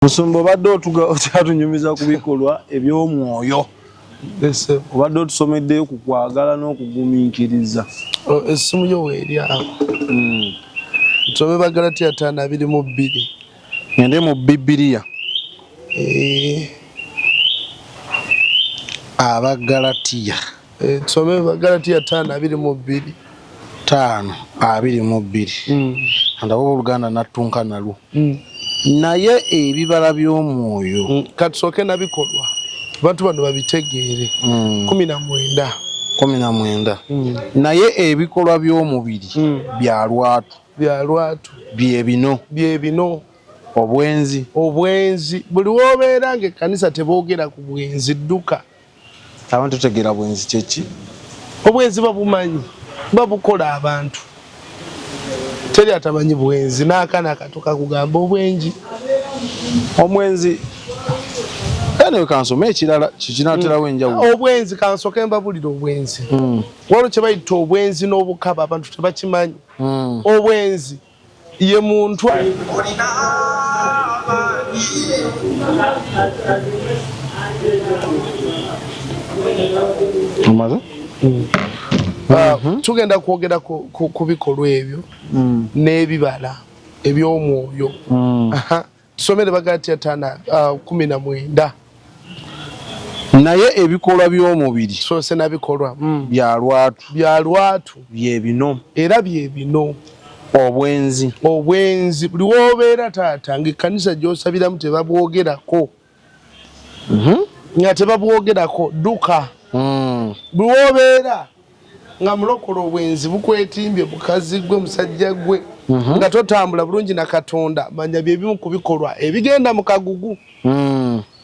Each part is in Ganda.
Musumba obadde otunyumiza ku bikolwa eby'omwoyo. Obadde otusomeddeyo ku kwagala n'okugumiikiriza. Essimu yo weeri awo. Tusome Bagalatiya 5:2. Ngende mu Bibiliya. Abagalatiya. Tusome Bagalatiya 5:2. 5:2. Ndaba Oluganda nattunka nalwo. Naye ebibala by'omwoyo katusooke nabikolwa abantu bano babitegeere. 19. Naye ebikolwa by'omubiri bya lwatu bye bino obwenzi. Buli w'obeera ng'ekkanisa teboogera ku bwenzi dduka. Abantu tegeera bwenzi kyeki? Obwenzi babumanyi babukola abantu. Teri atamanyi bwenzi n'akaana akato kakugamba obwenji. Omwenzi ene kansoma ekirala kikinaterawo enjawulo. Obwenzi kansooke mbabulira obwenzi. Waliwo kye bayita obwenzi n'obukaba abantu tebakimanyi. Obwenzi ye muntu tugenda kwogera ku bikolwa ebyo n'ebibala eby'omwoyo. Tusomere Bagalatiya 5:19. Naye ebikolwa by'omubiri sose nabikolwa bya lwatu bye bino era bye bino obwenzi. Buli w'obeera taata ng'ekkanisa gy'osabiramu tebabwogerako. Nga tebabwogerako dduka. Buli w'obeera nga mulokole obwenzi bukwetimbye mukazi gwe musajja gwe nga totambula bulungi na Katonda manya bye bimu ku bikolwa ebigenda mu kagugu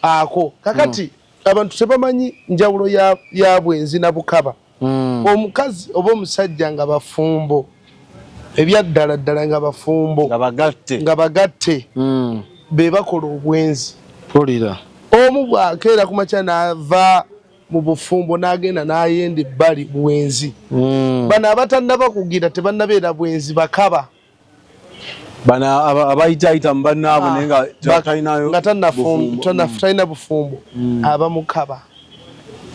ako. Kakati abantu tebamanyi njawulo ya bwenzi na bukaba. Omukazi oba omusajja nga bafumbo ebyaddala ddala nga bafumbo nga bagatte be bakola obwenzi. Omu bw'akeera ku makya n'ava mu bufumbo n'agenda n'ayenda ebbali bwenzi. Bano abatannaba kugira tebannabeera bwenzi bakaba. Bano abayitaayita mu bannaabwe naye nga talina bufumbo aba mukaba.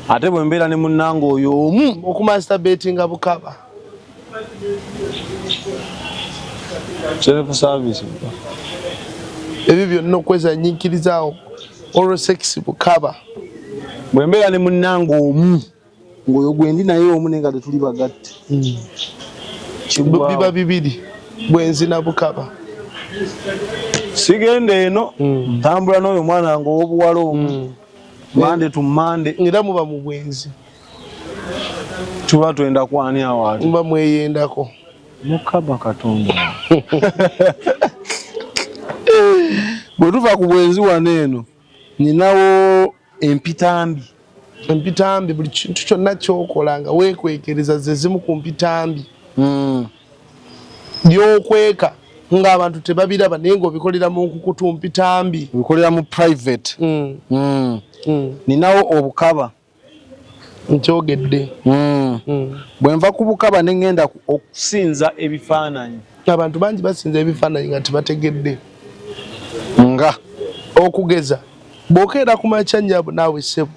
Ate bwe mbeera ne munnange oyo omu okumasturbatinga bukaba. Ebyo byonna okwezanyiikirizaawo oral sex bukaba. Bwe mbeera ne munnange omu ng'oyo gwe ndi naye omu naye nga tetuli bagatte. Biba bibiri bwenzi na bukaba. Sigenda eno ntambula n'oyo mwana wange ow'obuwala omu mande tu mande era muba mu bwenzi. Tuba twenda kwani awaati muba mweyendako mukaba Katonda. Bwe tuva ku bwenzi wano eno ninawo empitambi. Buli kintu kyonna ky'okola nga weekwekereza ze zimu ku mpitambi by'okweka ng'abantu tebabiraba naye ng'obikolera mu nkukutu mpitambi. Obikolera mu private. Ninawo obukaba nkyogedde. Bwe nva ku bukaba ne ngenda okusinza ebifaananyi. Abantu bangi basinza ebifaananyi nga tebategedde. Nga okugeza bw'okeera ku makya nnyabo naawe ssebo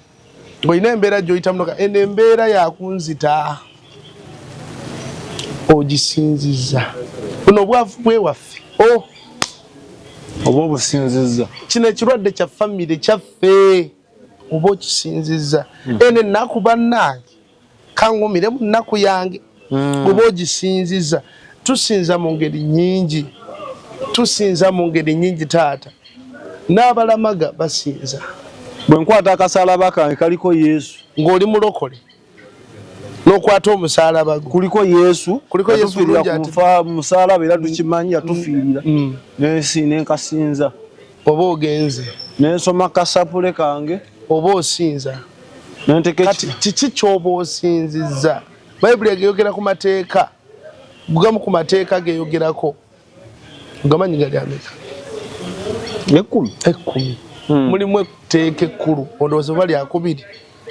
ng'olina embeera gy'oyitamu eno embeera yakunzita ogisinzizza. Buno obwavu bwewaffe oba obusinzizza. Kino ekirwadde kya famire kyaffe oba okisinzizza. Eno ennaku bannange kaŋŋumire mu nnaku yange oba ogisinzizza. Tusinza mu ngeri nnyingi taata. N'abalamaga basinza. Bwe nkwata akasalaba kange kaliko Yesu ng'oli mulokole n'okwata omusalaba gwo kuliko Yesu kufa musalaba era tukimanyi yatufiirira nenkasinza. Oba ogenze nensoma kasapule kange oba osinza. Kati kiki ky'oba osinzizza? Bayibuli egeyogera ku mateeka gugamu ku mateeka geyogerako gamanyi gali ameka 10. Mulimu etteeka ekkulu ondowooza oba lyakubiri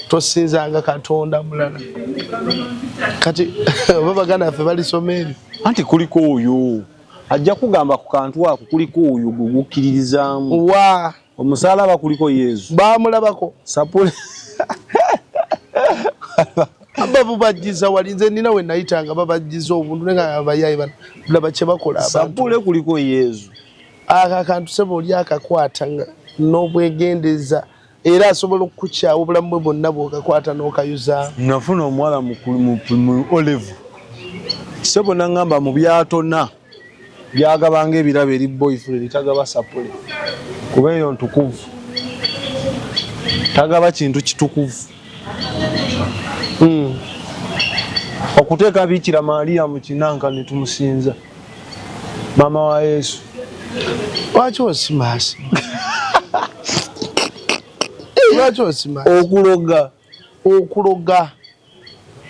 tosinzanga Katonda mulala. Kati oba baganda baffe balisoma ebyo anti kuliko oyo ajja kugamba ku kantu ako kuliko oyo gwe gukkiririzaamu. Omusalaba kuliko Yesu. Bamulabako. Sapule. Babubajiza walinze nina we nayitanga babajiza obuntu nga abayayi bano laba kye bakola abantu. Sapule kuliko Yesu. Akantu sebo oli akakwata n'obwegendeza era asobola okukukyawa obulamu bwe bwonna bw'okakwata n'okayuza. Nafuna omuwala mu Olive. Sebo nangamba mu byatona byagabanga ebirabo eri boyfriend tagaba sapule. Kuba eyo ntukuvu. Tagaba kintu kitukuvu. Okuteeka Bikira Maria mu kinanka ne tumusinza. Mama wa Yesu. Lwaki osimasi? Lwaki osimasi? Okuloga.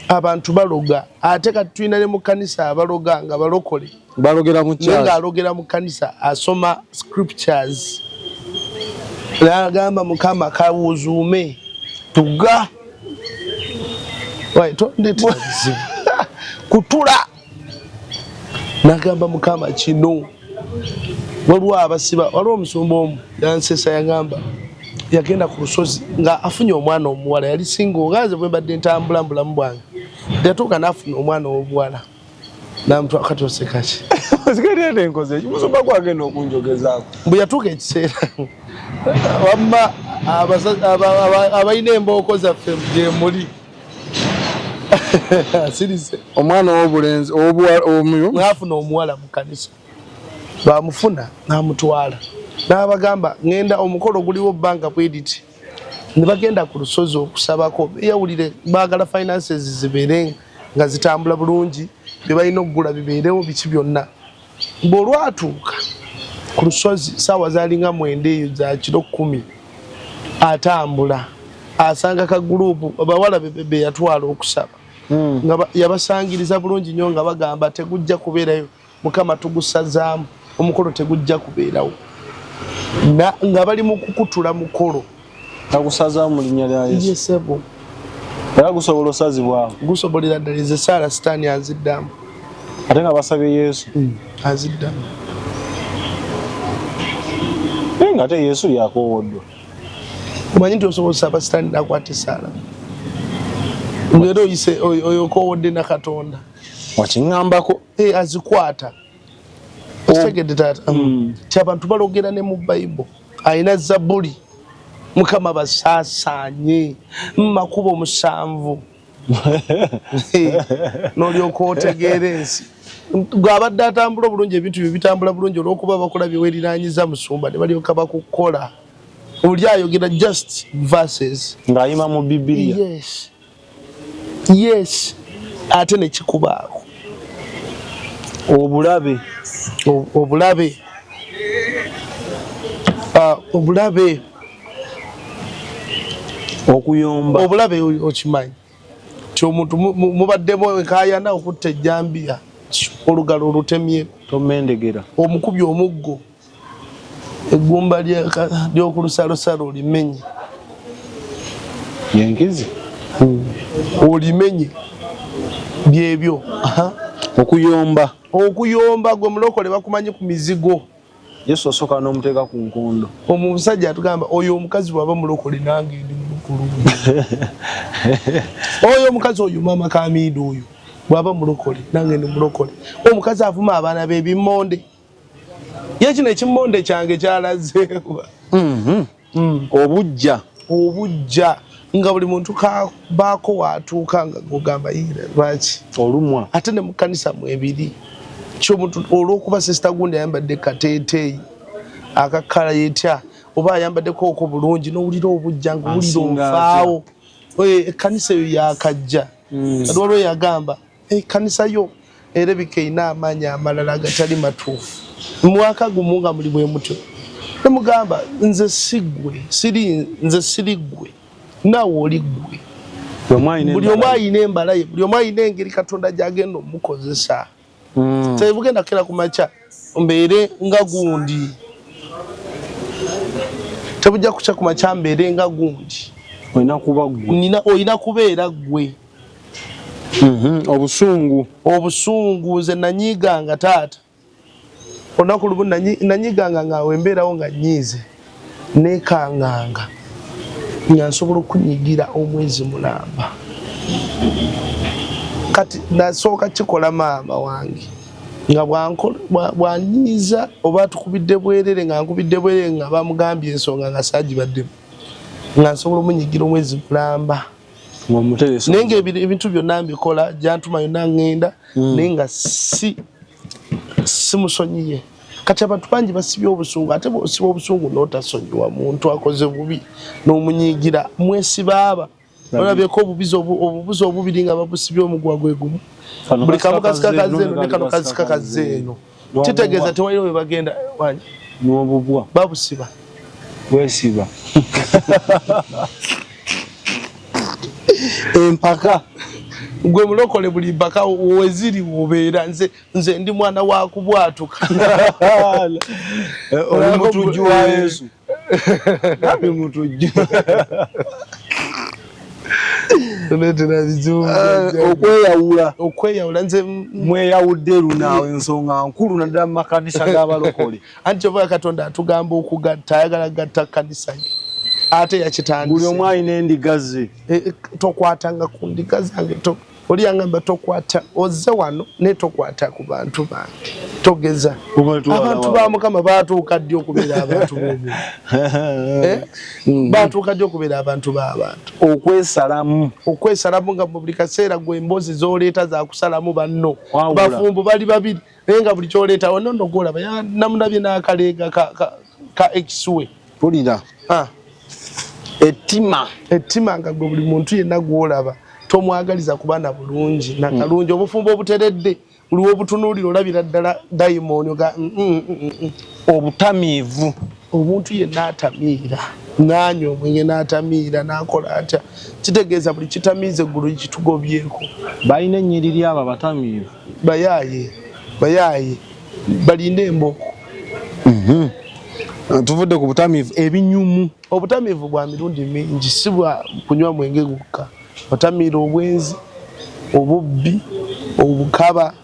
Abantu baloga. Ate kati tulina ne mu kanisa abaloga nga balokole. Balogera mu church. Nga alogera mu kanisa asoma scriptures. N'agamba Mukama kawuzuume. Tuga. Wai tondeta kutula. N'agamba Mukama kino. Waliwo abasiba waliwo omusumba omu yansesa yagamba yagenda ku lusozi nga afunye omwana omuwala yali singo ngaze bwe mbadde ntambula mbulamu bwange yatuuka n'afuna omwana omuwala n'amutwa akatose kaki Sikirende nkoze musumba gwagenda okunjogezaako bwe yatuuka ekiseera wamma abalina embooko zaffe gye muli asirise omwana w'obulenzi n'afuna omuwala mu kanisa bamufuna n'amutwala n'abagamba ngenda omukolo guliwo bbanga bwediti ne bagenda ku lusozi okusabako yawulire baagala finances zibeere nga zitambula bulungi bye balina okugula bibeerewo biki byonna bw'olwatuuka ku lusozi saawa zaalinga 9 eyo za kiro 10 atambula asanga ka gurupu abawala be yatwala okusaba nga yabasangiriza bulungi nnyo nga bagamba tegujja kubeerayo Mukama tugusazaamu omukolo tegujja kubeerawo nga bali mu kukutula mukolo tagusazaamu mu linnya lya Yesu. Yesebo Era gusobola osazibwawo. Gusobolera ddala ze Sara Sitaani aziddamu. Ate nga basabye Yesu. Aziddamu. Nga ate Yesu yakowoddwa. Omanyi nti osobola osaba Sitaani n'akwata Sara. Ngero oyise oyo kowodde na Katonda. Wakiŋŋambako. Azikwata. Osegedde taata. Abantu balogera ne mu Bayibuli. Ayina Zabbuli. Mukama basaasaanye makubo 7 n'olyoka otegeera ensi gw'abadde atambula obulungi ebintu bye bitambula bulungi olw'okuba bakola bye weriraanyiza musumba ne balyoka bakukola oli ayogera just verses ng'ayima mu Bibiliya. Yes ate ne kikubaako obulabe okuyomba obulabe okimanyi ti omuntu mubaddemu ekayana okutta ejjambiya olugalo olutemye tomendegera omukubi omuggo eggumba ly'okulusalosalo olimenye yenkizi olimenye byebyo okuyomba gwe mulokole bakumanyi ku mizigo Yesu asooka n'omuteeka ku nkondo. Omusajja atugamba oyo omukazi bw'aba mulokole nange ndi mulokole. Oyo omukazi oyo mama Kamido oyo bw'aba mulokole nange ndi mulokole. Omukazi avuma abaana b'ebimmonde. Ye kino ekimmonde kyange kyalazeewa. Obujja nga buli muntu baako waatuuka nga gugamba yira lwaki olumwa ate ne mu kanisa mu ebiri. Ky'omuntu olw'okuba sisita gundi ayambadde kateeteeyi akakala yetya oba ayambaddeko oko bulungi n'owulira obujja ng'owulira ovaawo ekkanisa eyo yakajja kati waliwo yagamba ekkanisa yo erabika erina amaanyi amalala agatali matuufu mwaka gumu nga muli bwe mutyo nemugamba nze siri ggwe naawe oli ggwe buli omu ayina embala ye buli omu ayina engeri Katonda gy'agenda omukozesa. Tebugenda kera kumacha mbeere nga gundi tebujja kucha kumacha mbeere nga gundi oyina kubeera gwe obusungu ze nanyiganga taata olunaku lumu nanyiganga nga wembeerawo nga nyiize nekanganga nga nsobola okunyigira omwezi mulamba kati nasooka kikola maama wange nga bwanyiiza oba tukubidde bwerere nga nkubidde bwerere nga bamugambye ensonga nga saagibaddemu nga nsobola omunyigira omwezi mulamba naye nga ebintu byonna mbikola gyantuma yonna ŋŋenda naye nga simusonyiye kati abantu bangi basibye obusungu ate bwosiba obusungu n'otasonyiwa muntu akoze bubi n'omunyiigira mwesibaaba olabyeko obubuzi obubiri nga babusibye omugwa gwe gumu buli kamu kasikakaze eno ne kano kasikakaze eno kitegeeza tewaliro we bagenda wanyi n'obubwa babusiba wesiba empaka gwe mulokole buli mpaka weziri wobeera nze ndi mwana wa kubwatuka oli mutujju wa Yesu nabi mutujju okweyawula nze mweyawudde lunaawe ensonga nkulu naddala mu makanisa g'abalokole anti kyova katonda atugamba okugatta ayagala gatta kanisa ye ate yakitandise buli omu alina endiga ze tokwatanga ku ndiga zange oli yangamba tokwata ozze wano naye tokwata ku bantu bange togeza abantu ba Mukama baatuuka ddi okubeera abantu b'omuntu baatuuka ddi okubeera abantu b'abantu okwesalamu nga mu buli kaseera gwe emboozi z'oleeta zakusalamu banno bafumbo bali babiri naye nga buli kyoleeta wanono gwolaba namulabye n'akaleega ka ekisuwe pulira ettima nga gwe buli muntu yenna gwolaba tomwagaliza kuba na bulungi nakalungi obufumbo obuteredde buliwo obutunuulira olabira ddala dayimooni ga obutamiivu omuntu yenna atamiira n'anywa omwenge n'atamiira n'akola atya kitegeeza buli kitamiiza eggulu kitugobyeko balina ennyiriri abo abatamiivu bayaaye balina emboko tuvudde ku butamiivu ebinyumu obutamiivu bwa mirundi mingi si bwa kunywa mwenge gukka otamiira obwenzi obubbi obukaba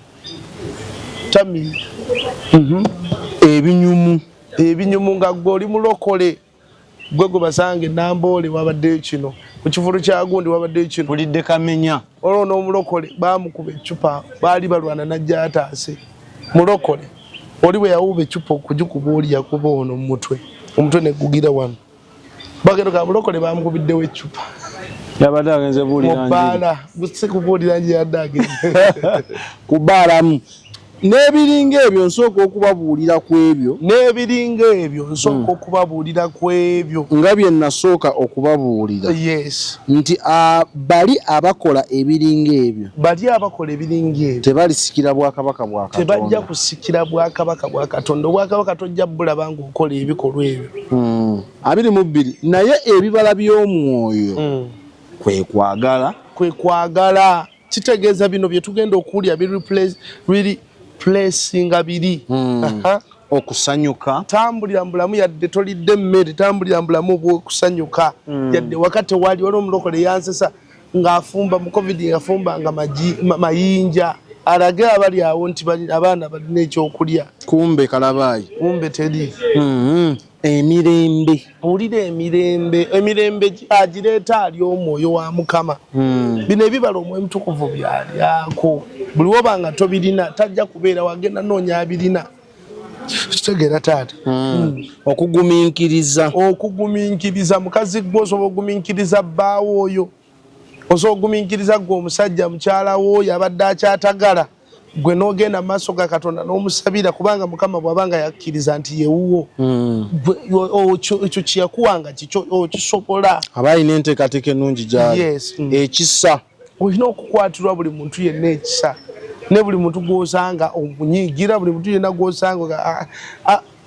tamiira ebinyumu nga gwe oli mulokole gwe basange Namboole wabaddeyo kino ku kivulu kya gundi wabaddeyo kino bulidde kamenya olwo n'omulokole baamukuba eccupa baali balwana najja ataase mulokole oli bwe yawuba eccupa okugikuba oli yakuba ono mu omutwe negugira wano bagendo ka mulokole baamukubiddewo eccupa yabadde agenze buulira mubaala gusekubuulira nje yadde agenze kubaalamu n'ebiringa ebyo nsooka okubabuulira ku ebyo nga bye nasooka okubabuulira nti bali abakola ebiringa ebyo tebalisikira bwakabaka bwa Katonda tebajja kusikira bwakabaka bwa Katonda obwakabaka tojja bulaba nga okola ebikolwa ebyo 22 naye ebibala by'omwoyo kwe kwagala kitegeeza bino bye tugenda okuwulira biri placinga biri okusanyuka tambulira mbulamu yadde tolidde mmere tambulira mbulamu obwokusanyuka yadde wakati wali omulokole yansesa ng'afumba mu covid ngafumbanga mayinja alage abali awo nti abaana balina ekyokulya kumbe kalabaayi kumbe teri emirembe owulira emirembe agireeta ali omwoyo wa Mukama bino ebibala omwoyo mutukuvu byalyako buli woba nga tobirina tajja kubeera wagenda noonya abirina kitegeera taata okugumiikiriza mukazi gwe osobola ogumiikiriza bbaawo oyo osobola ogumiikiriza gwe omusajja mukyala w'oyo abadde akyatagala gwe n'ogenda mu maaso ga Katonda n'omusabira kubanga Mukama bw'abanga yakkiriza nti yewuwo ekyo kyeyakuwanga kikyo okisobola aba alina enteekateeka ennungi gyali ekisa olina okukwatirwa buli muntu yenna ekisa ne buli muntu gw'osanga omunyiigira buli muntu yenna gw'osanga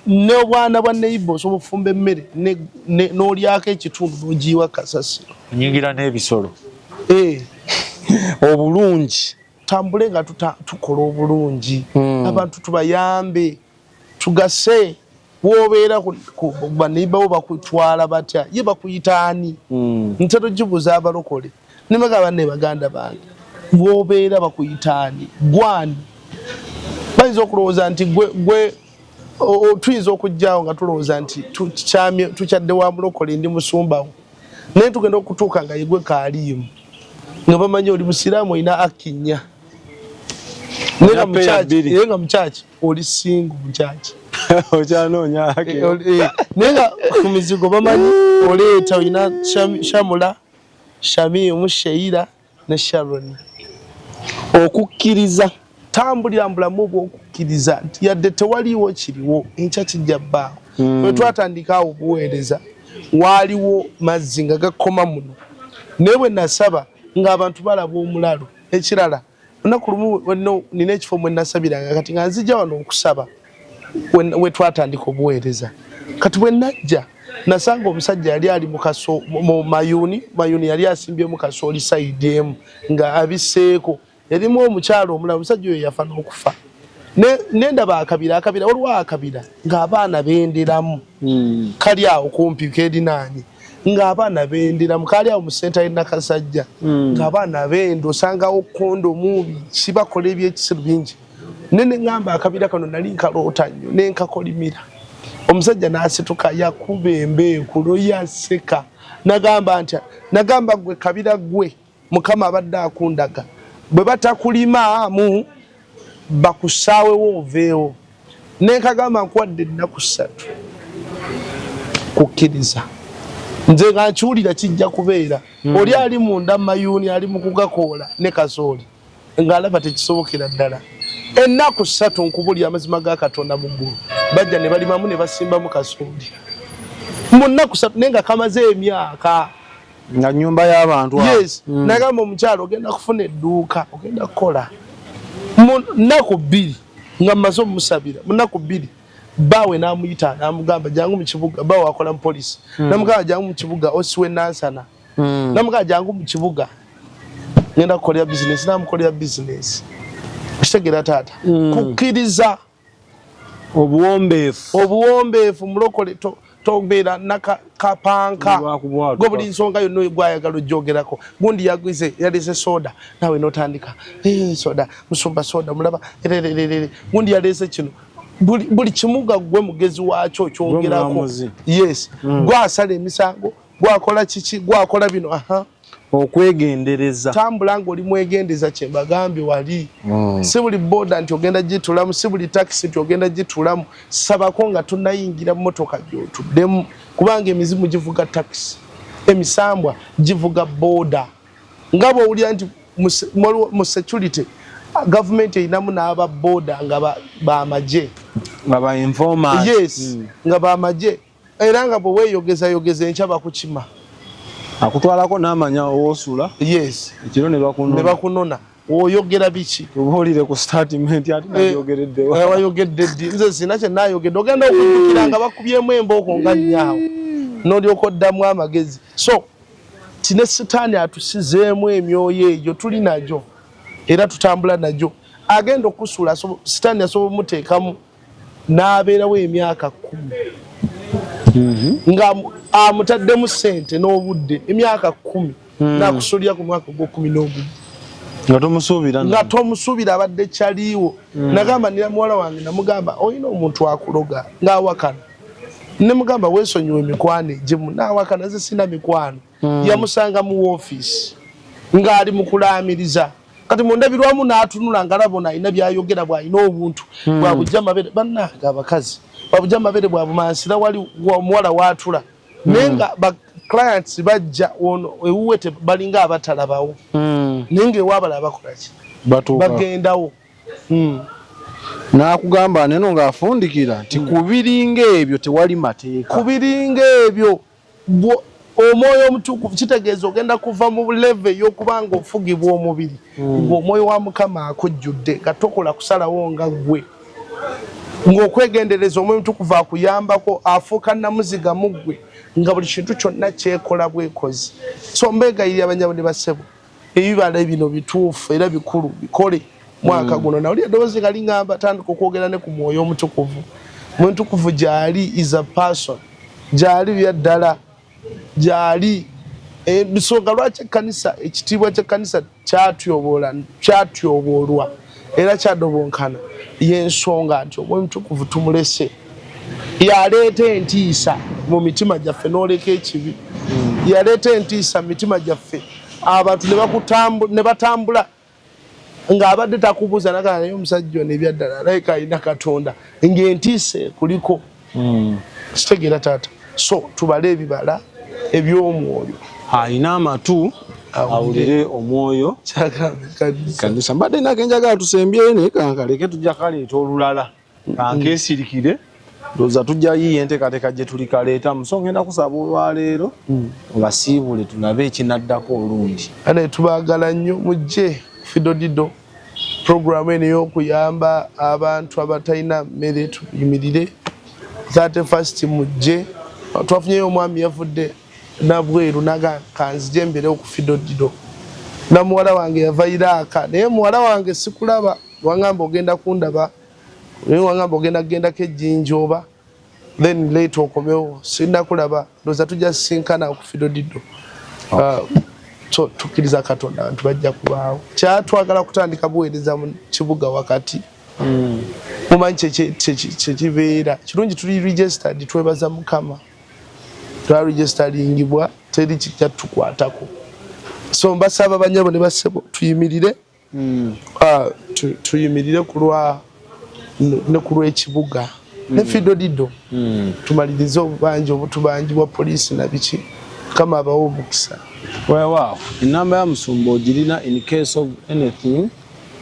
n'obwana bwa neiba osobola okufumba emmere n'olyako ekitundu n'ogiyiwa kasasiro onyiigira n'ebisolo obulungi tambule nga tukola obulungi abantu tubayambe tugase wobeera baneiba bo bakutwala batya ye bakuyita ani ntero gibuza abalokole nimega banne baganda bange wobeera bakuyita ani gwani bayinza okulowooza nti gwe tuyinza okujjaawo nga tulowooza nti tukyadde wa mulokole ndi musumbawo naye tugenda okutuuka nga yegwe kaaliimu nga bamanyi oli musiraamu olina akki nnya naye nga mukyaki oli singu mukyaki okyanoonya naye nga ku mizigo bamanyi oleeta olina Shamula, Shamimu, Sheira ne Sharon. Okukkiriza tambulira mu bulamu bw'okukkiriza nti yadde tewaliiwo kiriwo enkya kijja bbaawo. Bwe twatandikawo obuweereza waaliwo mazzi nga gakoma muno naye bwe nasaba ng'abantu balaba omulalo. Ekirala olunaku lumu nina ekifo mwe nasabiranga kati nga nzija wano okusaba we twatandika obuweereza. Kati bwe najja nasanga omusajja yali ali mu mayuni yali asimbye mu kasooli sayidi emu nga abiseeko. Yalimu omukyalo omulala omusajja oyo yafa n'okufa. Nendaba akabira waliwo akabira ng'abaana benderamu kali awo kumpi keerinaanye ng'abaana benderamu kali awo mu senta ye Nakasajja ng'abaana benda osangawo kondomu kibakola ebyekisiru bingi. Nene ngamba akabira kano nali nkaloota nnyo nenkakolimira. Omusajja n'asituka yakuba embeekulo yaseka nagamba gwe kabira gwe Mukama abadde akundaga bwe batakulimaamu bakusaawewo oveewo. Nenkagamba nkuwadde ennaku 3 kukkiriza nze nga nkiwulira kijja kubeera. Oli ali munda mayuni ali mu kugakoola ne kasooli ng'alaba tekisobokera ddala. Ennaku 3 nkubulira amazima ga Katonda mu ggulu bajja ne balimamu ne basimbamu kasooli mu nnaku 3 naye nga kamaze emyaka nga nnyumba y'abantu. Yes. Nagamba omukyalo ogenda kufuna edduuka ogenda kukola mu nnaku 2 nga mmaze omusabira mu nnaku 2 baawe n'amuyita n'amugamba jangu mu kibuga. Baawe akola mu polisi n'amugamba jangu mu kibuga osiwe Nansana n'amugamba jangu mu kibuga ngenda kukolera bizinesi n'amukolera bizinesi. Kitegeera taata kukkiriza obuwombeefu mulokole tobeera nakapanka gwe buli nsonga yonna gwayagala ojjogerako. Gundi yagwize yaleese soda naawe n'otandika soda musumba soda mulaba gundi yaleese kino buli kimuga gwe mugezi waakyo okyogerako. Yes. Gwasala emisango gwakola kiki gwakola bino okwegendereza. Tambula ng'oli mwegendeza kye mbagambye wali. Si buli boda nti ogenda gitulamu, si buli taxi nti ogenda gitulamu. Sabako nga tunnayingira mmotoka gy'otuddemu kubanga emizimu givuga taxi, emisambwa givuga boda. Nga bw'owulira nti mu security gavumenti erinamu n'aba boda nga b'amagye nga ba informers. Yes. Nga b'amagye era nga bwe weeyogeza enkya bakukima akutwalako n'amanya owosula. Yes. Ekiro ne bakunona oyogera biki obuulire ku statement ati nayogeredde wayogedde ddi nze sina kye nayogedde ogenda okujjukira nga bakubyemu embooko nga nnyawo n'olyoka oddamu amagezi. So tine sitaani atusizeemu emyoyo egyo tuli nagyo era tutambula nagyo. Agenda okusula sitaani asobola omuteekamu n'abeerawo emyaka 10 nga amutaddemu ssente n'obudde emyaka 10 n'akusulira ku mwaka gw'11 nga tomusuubira abadde kyaliiwo. Nagamba nira muwala wange namugamba olina omuntu akuloga ng'awakana. Ne mugamba weesonyiwe emikwano egimu n'awakana ze sina mikwano. Yamusanga mu woofiisi ng'ali mu kulaamiriza. Kati mundabirwamu n'atunula ngalabona alina byayogera bw'alina obuntu bwa bujja mabere bannange abakazi bwa bujja mabere bwa bumansira wali omuwala waatula naye nga ba clients bajja ono ewuwe balinga abatalabawo naye ng'ewaabala bakolaki bagendawo. N'akugamba neno ng'afundikira nti kubiringa ebyo tewali mateeka. Kubiringa ebyo omwoyo omutukuvu kitegeeza ogenda kuva mu leve ey'okubanga ofugibwa omubiri ng'omwoyo wa Mukama akujjudde nga tokola kusalawo nga gwe ng'okwegendereza omwoyo omutukuvu akuyambako afuuka namuziga mu ggwe nga buli kintu kyonna kyekola bwekozi. So mbeegayirira abanyabo ne basebo ebibala bino bituufu era bikulu bikole mwaka guno. Nawulira eddoboozi nga liŋŋamba tandika okwogera ne ku mwoyo omutukuvu. Mwoyo omutukuvu gy'ali is a person gy'ali byaddala gy'ali ensonga lwaki ekkanisa ekitiibwa ky'ekkanisa kyatyoboolwa era kyadobonkana y'ensonga nti omwoyo omutukuvu tumulese yaleeta entiisa mu mitima gyaffe n'oleka ekibi yaleeta entiisa mu mitima gyaffe abantu ne batambula ng'abadde takubuuza nagaa naye omusajja ono ebyaddala alayika alina Katonda ng'entiisa kuliko kitegeera taata so tubale ebibala eby'omwoyo alina amatu awulire omwoyo kanisa mbadde nagenjagala tusembyeyo naye kankaleke tujja kaleeta olulala kankeesirikire ndowooza tujja yiye enteekateeka gye tuli kaleetamu so ngenda kusaba olwaleero obasiibule tulabe ekinaddako olungi ane tubaagala nnyo mujje Fidodido programu eno ey'okuyamba abantu abatalina mmere tuyimirire 31st mujje twafunyeyo omwami yavudde nabweru naga kanzije embeerewo ku Fidodido na muwala wange yava Iraaka naye muwala wange sikulaba wangamba ogenda kundaba naye wangamba ogenda kugendako ejjinjooba then later okomewo sinnakulaba ndowooza tujja sinkana ku Fidodido so tukkiriza Katonda abantu bajja kubaawo kyatwagala kutandika buweereza mu kibuga wakati mumanyi kyekibeera kirungi tuli registered twebaza Mukama twaregisteringibwa teri kijja tukwatako so mbasaba banyabo ne basebo tuyimirire tuyimirire kulwa ne kulwa ekibuga ne Fidodido tumalirize obubanja obutubangibwa poliisi na biki kama abawo omukisa wow enamba ya musumba ogirina in case of anything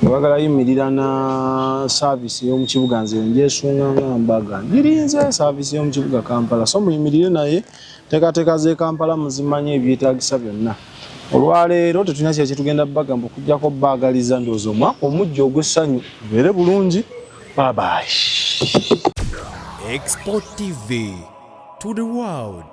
wagala yimirira na service y'omu kibuga nze njesunga ngambaga ngirinze service y'omu kibuga Kampala so muyimirire naye teekateeka z'e Kampala muzimanye ebyetaagisa byonna olwaleero tetulina kye kitugenda bagamba okujjako baagaliza ndowooza omwaka omujja ogw'essanyu gubeere bulungi bye bye. Export TV to the world.